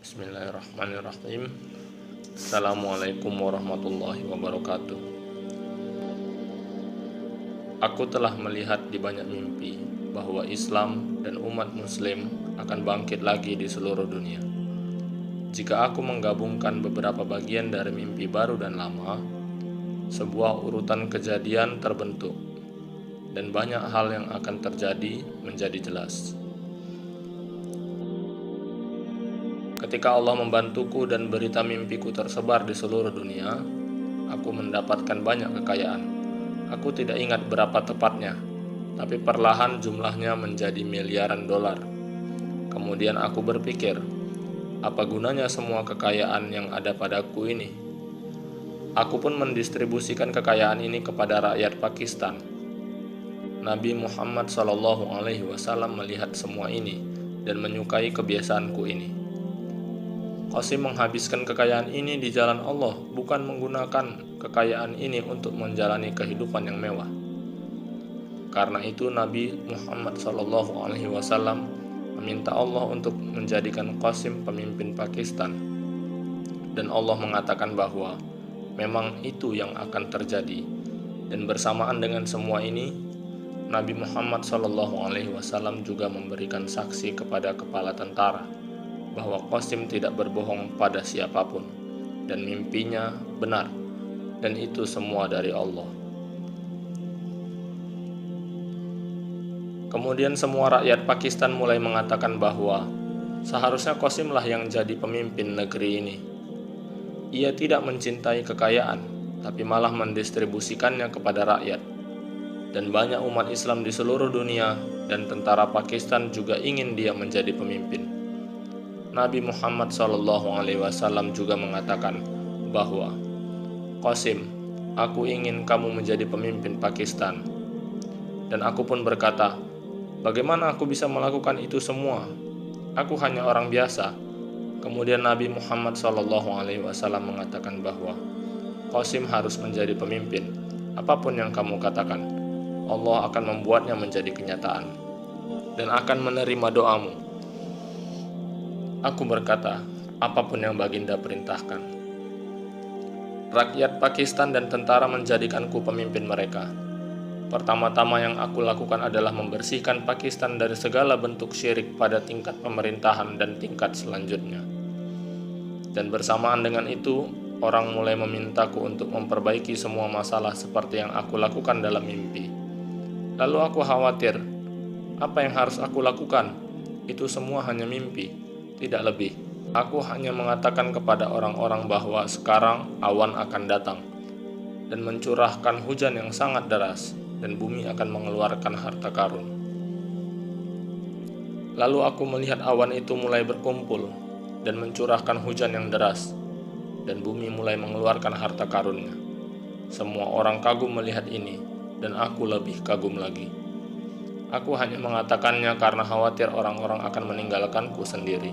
Bismillahirrahmanirrahim. Assalamualaikum warahmatullahi wabarakatuh. Aku telah melihat di banyak mimpi bahwa Islam dan umat Muslim akan bangkit lagi di seluruh dunia. Jika aku menggabungkan beberapa bagian dari mimpi baru dan lama, sebuah urutan kejadian terbentuk, dan banyak hal yang akan terjadi menjadi jelas. Ketika Allah membantuku dan berita mimpiku tersebar di seluruh dunia, aku mendapatkan banyak kekayaan. Aku tidak ingat berapa tepatnya, tapi perlahan jumlahnya menjadi miliaran dolar. Kemudian aku berpikir, apa gunanya semua kekayaan yang ada padaku ini? Aku pun mendistribusikan kekayaan ini kepada rakyat Pakistan. Nabi Muhammad SAW melihat semua ini dan menyukai kebiasaanku ini. Qasim menghabiskan kekayaan ini di jalan Allah, bukan menggunakan kekayaan ini untuk menjalani kehidupan yang mewah. Karena itu Nabi Muhammad SAW meminta Allah untuk menjadikan Qasim pemimpin Pakistan. Dan Allah mengatakan bahwa memang itu yang akan terjadi. Dan bersamaan dengan semua ini, Nabi Muhammad SAW juga memberikan saksi kepada kepala tentara bahwa Qasim tidak berbohong pada siapapun dan mimpinya benar, dan itu semua dari Allah. Kemudian semua rakyat Pakistan mulai mengatakan bahwa seharusnya Qasimlah yang jadi pemimpin negeri ini. Ia tidak mencintai kekayaan, tapi malah mendistribusikannya kepada rakyat. Dan banyak umat Islam di seluruh dunia dan tentara Pakistan juga ingin dia menjadi pemimpin. Nabi Muhammad SAW juga mengatakan bahwa, Qasim, aku ingin kamu menjadi pemimpin Pakistan. Dan aku pun berkata, bagaimana aku bisa melakukan itu semua? Aku hanya orang biasa. Kemudian Nabi Muhammad SAW mengatakan bahwa Qasim harus menjadi pemimpin. Apapun yang kamu katakan, Allah akan membuatnya menjadi kenyataan dan akan menerima doamu. Aku berkata, apapun yang Baginda perintahkan. Rakyat Pakistan dan tentara menjadikanku pemimpin mereka. Pertama-tama yang aku lakukan adalah membersihkan Pakistan dari segala bentuk syirik pada tingkat pemerintahan dan tingkat selanjutnya. Dan bersamaan dengan itu, orang mulai memintaku untuk memperbaiki semua masalah seperti yang aku lakukan dalam mimpi. Lalu aku khawatir, apa yang harus aku lakukan? Itu semua hanya mimpi, tidak lebih. Aku hanya mengatakan kepada orang-orang bahwa sekarang awan akan datang dan mencurahkan hujan yang sangat deras, dan bumi akan mengeluarkan harta karun. Lalu aku melihat awan itu mulai berkumpul dan mencurahkan hujan yang deras, dan bumi mulai mengeluarkan harta karunnya. Semua orang kagum melihat ini, dan aku lebih kagum lagi. Aku hanya mengatakannya karena khawatir orang-orang akan meninggalkanku sendiri,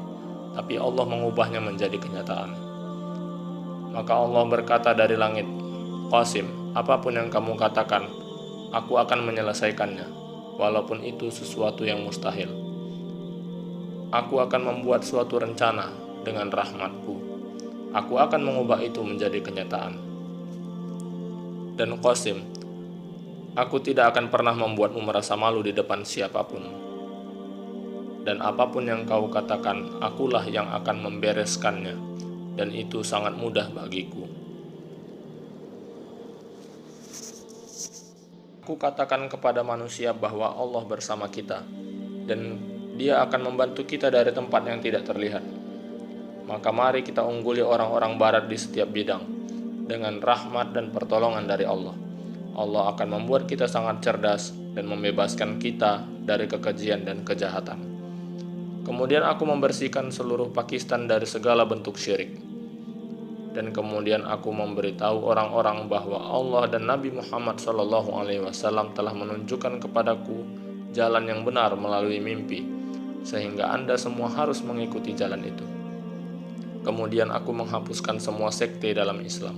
tapi Allah mengubahnya menjadi kenyataan. Maka Allah berkata dari langit, Qasim, apapun yang kamu katakan, aku akan menyelesaikannya, walaupun itu sesuatu yang mustahil. Aku akan membuat suatu rencana dengan rahmatku. Aku akan mengubah itu menjadi kenyataan. Dan Qasim, aku tidak akan pernah membuatmu merasa malu di depan siapapun. Dan apapun yang kau katakan, akulah yang akan membereskannya, dan itu sangat mudah bagiku. Aku katakan kepada manusia bahwa Allah bersama kita, dan Dia akan membantu kita dari tempat yang tidak terlihat. Maka mari kita ungguli orang-orang barat di setiap bidang, dengan rahmat dan pertolongan dari Allah. Allah akan membuat kita sangat cerdas dan membebaskan kita dari kekejian dan kejahatan. Kemudian aku membersihkan seluruh Pakistan dari segala bentuk syirik. Dan kemudian aku memberitahu orang-orang bahwa Allah dan Nabi Muhammad SAW telah menunjukkan kepadaku jalan yang benar melalui mimpi, sehingga Anda semua harus mengikuti jalan itu. Kemudian aku menghapuskan semua sekte dalam Islam,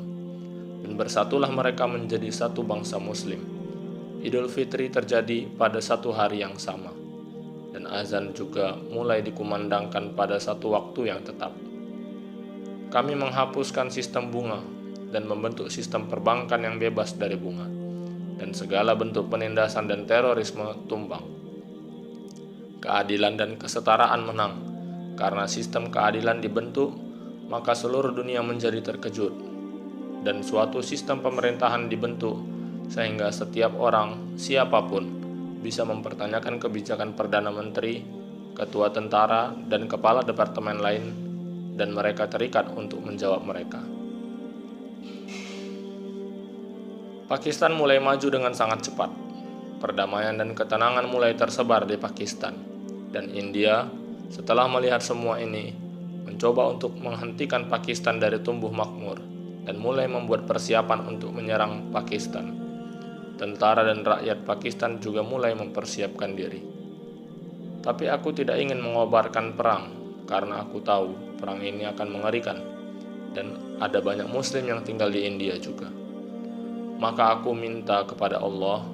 dan bersatulah mereka menjadi satu bangsa Muslim. Idul Fitri terjadi pada satu hari yang sama, dan azan juga mulai dikumandangkan pada satu waktu yang tetap. Kami menghapuskan sistem bunga dan membentuk sistem perbankan yang bebas dari bunga, dan segala bentuk penindasan dan terorisme tumbang. Keadilan dan kesetaraan menang. Karena sistem keadilan dibentuk, maka seluruh dunia menjadi terkejut, dan suatu sistem pemerintahan dibentuk sehingga setiap orang, siapapun, bisa mempertanyakan kebijakan Perdana Menteri, Ketua Tentara, dan Kepala Departemen lain, dan mereka terikat untuk menjawab mereka. Pakistan mulai maju dengan sangat cepat. Perdamaian dan ketenangan mulai tersebar di Pakistan, dan India setelah melihat semua ini mencoba untuk menghentikan Pakistan dari tumbuh makmur dan mulai membuat persiapan untuk menyerang Pakistan. Tentara dan rakyat Pakistan juga mulai mempersiapkan diri. Tapi aku tidak ingin mengobarkan perang, karena aku tahu perang ini akan mengerikan, dan ada banyak muslim yang tinggal di India juga. Maka aku minta kepada Allah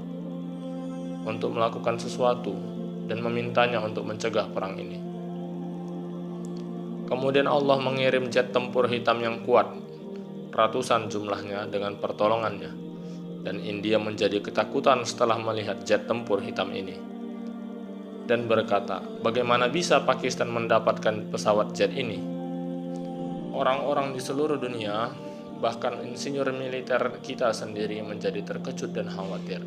untuk melakukan sesuatu dan memintanya untuk mencegah perang ini. Kemudian Allah mengirim jet tempur hitam yang kuat, ratusan jumlahnya dengan pertolongannya, dan India menjadi ketakutan setelah melihat jet tempur hitam ini, dan berkata, bagaimana bisa Pakistan mendapatkan pesawat jet ini? Orang-orang di seluruh dunia, bahkan insinyur militer kita sendiri menjadi terkejut dan khawatir.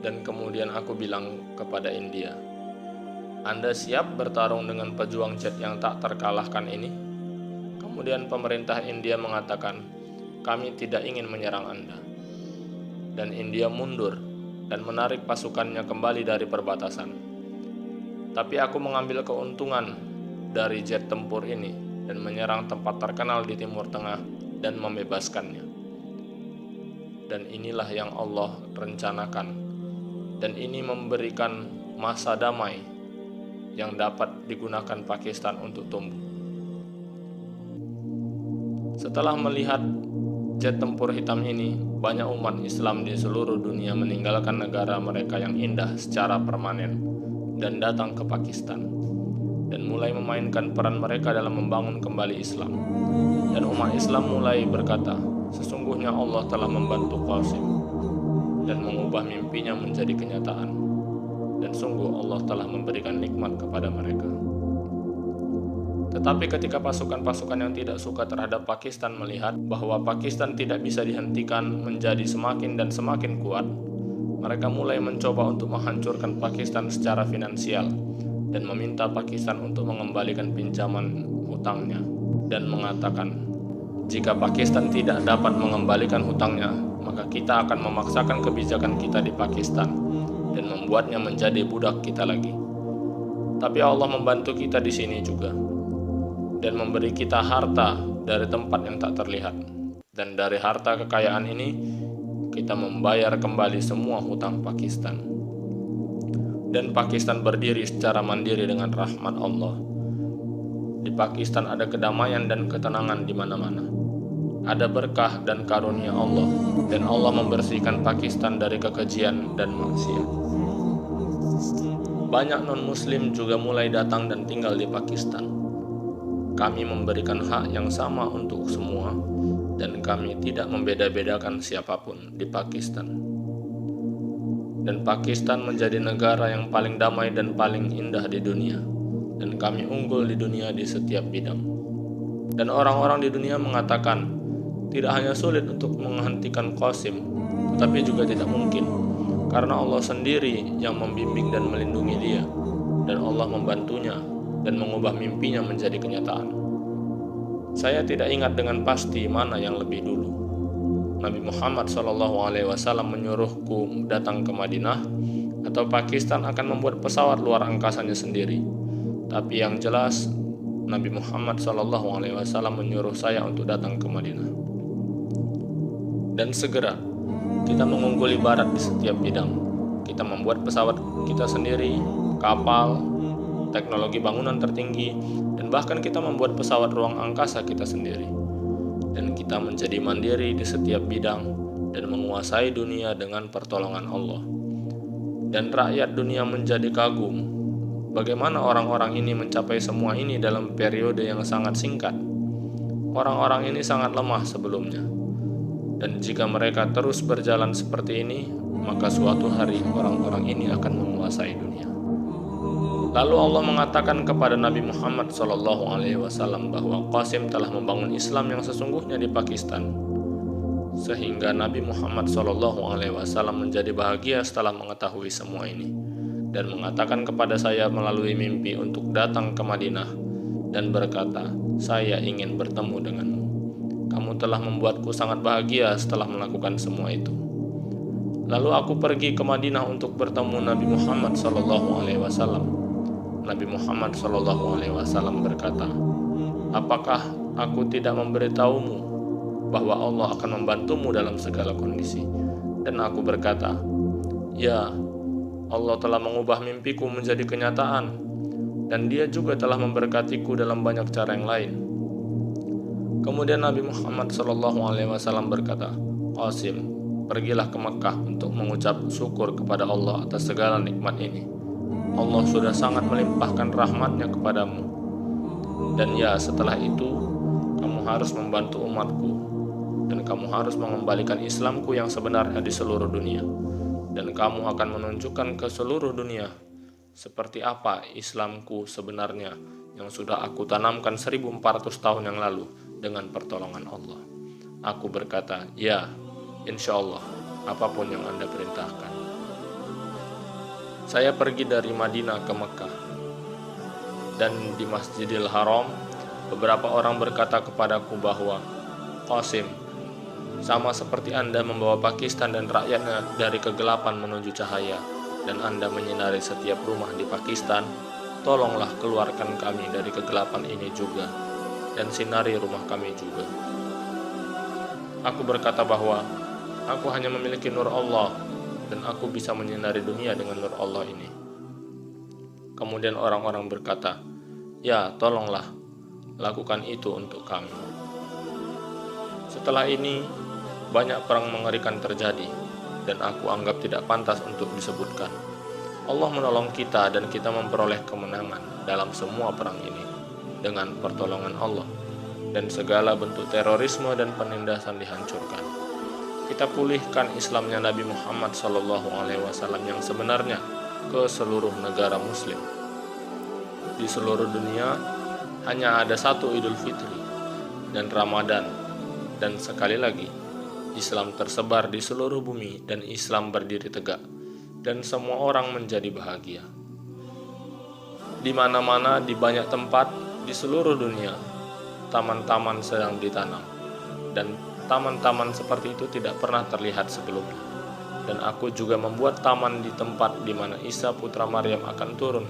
Dan kemudian aku bilang kepada India, Anda siap bertarung dengan pejuang jet yang tak terkalahkan ini? Kemudian pemerintah India mengatakan, kami tidak ingin menyerang Anda. Dan India mundur dan menarik pasukannya kembali dari perbatasan. Tapi aku mengambil keuntungan dari jet tempur ini dan menyerang tempat terkenal di Timur Tengah dan membebaskannya. Dan inilah yang Allah rencanakan. Dan ini memberikan masa damai yang dapat digunakan Pakistan untuk tumbuh. Setelah melihat jet tempur hitam ini, banyak umat Islam di seluruh dunia meninggalkan negara mereka yang indah secara permanen dan datang ke Pakistan dan mulai memainkan peran mereka dalam membangun kembali Islam. Dan umat Islam mulai berkata, sesungguhnya Allah telah membantu Qasim dan mengubah mimpinya menjadi kenyataan, dan sungguh Allah telah memberikan nikmat kepada mereka. Tetapi ketika pasukan-pasukan yang tidak suka terhadap Pakistan melihat bahwa Pakistan tidak bisa dihentikan menjadi semakin dan semakin kuat, mereka mulai mencoba untuk menghancurkan Pakistan secara finansial dan meminta Pakistan untuk mengembalikan pinjaman hutangnya, dan mengatakan, jika Pakistan tidak dapat mengembalikan hutangnya, maka kita akan memaksakan kebijakan kita di Pakistan dan membuatnya menjadi budak kita lagi. Tapi Allah membantu kita di sini juga dan memberi kita harta dari tempat yang tak terlihat. Dan dari harta kekayaan ini, kita membayar kembali semua hutang Pakistan. Dan Pakistan berdiri secara mandiri dengan rahmat Allah. Di Pakistan ada kedamaian dan ketenangan di mana-mana. Ada berkah dan karunia Allah, dan Allah membersihkan Pakistan dari kekejian dan maksiat. Banyak non-muslim juga mulai datang dan tinggal di Pakistan. Kami memberikan hak yang sama untuk semua, dan kami tidak membeda-bedakan siapapun di Pakistan. Dan Pakistan menjadi negara yang paling damai dan paling indah di dunia, dan kami unggul di dunia di setiap bidang. Dan orang-orang di dunia mengatakan, tidak hanya sulit untuk menghentikan Qasim, tetapi juga tidak mungkin, karena Allah sendiri yang membimbing dan melindungi dia, dan Allah membantunya dan mengubah mimpinya menjadi kenyataan. Saya tidak ingat dengan pasti mana yang lebih dulu. Nabi Muhammad SAW menyuruhku datang ke Madinah, atau Pakistan akan membuat pesawat luar angkasanya sendiri. Tapi yang jelas, Nabi Muhammad SAW menyuruh saya untuk datang ke Madinah. Dan segera kita mengungguli barat di setiap bidang. Kita membuat pesawat kita sendiri, kapal, teknologi bangunan tertinggi, dan bahkan kita membuat pesawat ruang angkasa kita sendiri. Dan kita menjadi mandiri di setiap bidang dan menguasai dunia dengan pertolongan Allah. Dan rakyat dunia menjadi kagum. Bagaimana orang-orang ini mencapai semua ini dalam periode yang sangat singkat? Orang-orang ini sangat lemah sebelumnya, dan jika mereka terus berjalan seperti ini, maka suatu hari orang-orang ini akan menguasai dunia. Lalu Allah mengatakan kepada Nabi Muhammad SAW bahwa Qasim telah membangun Islam yang sesungguhnya di Pakistan, sehingga Nabi Muhammad SAW menjadi bahagia setelah mengetahui semua ini, dan mengatakan kepada saya melalui mimpi untuk datang ke Madinah dan berkata, "Saya ingin bertemu denganmu. Kamu telah membuatku sangat bahagia setelah melakukan semua itu." Lalu aku pergi ke Madinah untuk bertemu Nabi Muhammad SAW. Nabi Muhammad SAW berkata, "Apakah aku tidak memberitahumu bahwa Allah akan membantumu dalam segala kondisi?" Dan aku berkata, "Ya, Allah telah mengubah mimpiku menjadi kenyataan, dan Dia juga telah memberkatiku dalam banyak cara yang lain." Kemudian Nabi Muhammad SAW berkata, "Qasim, pergilah ke Mekah untuk mengucap syukur kepada Allah atas segala nikmat ini. Allah sudah sangat melimpahkan rahmatnya kepadamu. Dan ya, setelah itu, kamu harus membantu umatku, dan kamu harus mengembalikan Islamku yang sebenarnya di seluruh dunia. Dan kamu akan menunjukkan ke seluruh dunia seperti apa Islamku sebenarnya yang sudah aku tanamkan 1400 tahun yang lalu dengan pertolongan Allah." Aku berkata, "Ya, insya Allah, apapun yang Anda perintahkan." Saya pergi dari Madinah ke Mekah, dan di Masjidil Haram beberapa orang berkata kepadaku bahwa, "Qasim, sama seperti Anda membawa Pakistan dan rakyatnya dari kegelapan menuju cahaya, dan Anda menyinari setiap rumah di Pakistan, tolonglah keluarkan kami dari kegelapan ini juga, dan sinari rumah kami juga." Aku berkata bahwa aku hanya memiliki nur Allah, dan aku bisa menyinari dunia dengan nur Allah ini. Kemudian orang-orang berkata, "Ya, tolonglah, lakukan itu untuk kami." Setelah ini, banyak perang mengerikan terjadi, dan aku anggap tidak pantas untuk disebutkan. Allah menolong kita dan kita memperoleh kemenangan dalam semua perang ini dengan pertolongan Allah, dan segala bentuk terorisme dan penindasan dihancurkan. Kita pulihkan Islamnya Nabi Muhammad SAW yang sebenarnya ke seluruh negara Muslim. Di seluruh dunia hanya ada satu Idul Fitri dan Ramadan, dan sekali lagi Islam tersebar di seluruh bumi dan Islam berdiri tegak, dan semua orang menjadi bahagia. Di mana-mana, di banyak tempat di seluruh dunia, taman-taman sedang ditanam, dan taman-taman seperti itu tidak pernah terlihat sebelumnya. Dan aku juga membuat taman di tempat di mana Isa putra Maryam akan turun,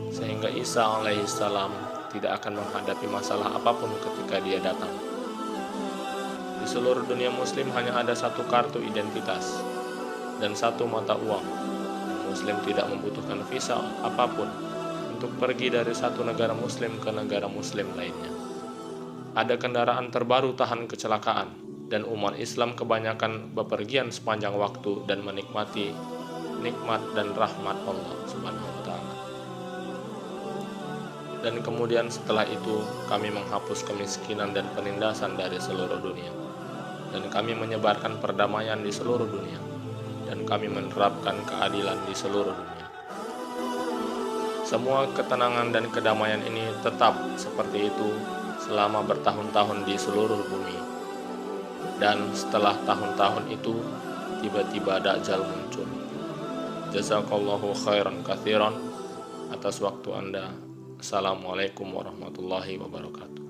sehingga Isa alaihissalam tidak akan menghadapi masalah apapun ketika dia datang. Di seluruh dunia Muslim hanya ada satu kartu identitas dan satu mata uang. Muslim tidak membutuhkan visa apapun untuk pergi dari satu negara Muslim ke negara Muslim lainnya. Ada kendaraan terbaru tahan kecelakaan, dan umat Islam kebanyakan bepergian sepanjang waktu dan menikmati nikmat dan rahmat Allah Subhanahu wa Ta'ala. Dan kemudian setelah itu kami menghapus kemiskinan dan penindasan dari seluruh dunia, dan kami menyebarkan perdamaian di seluruh dunia, dan kami menerapkan keadilan di seluruh dunia. Semua ketenangan dan kedamaian ini tetap seperti itu selama bertahun-tahun di seluruh bumi. Dan setelah tahun-tahun itu, tiba-tiba Dajjal muncul. Jazakallahu khairan katsiran atas waktu Anda. Assalamualaikum warahmatullahi wabarakatuh.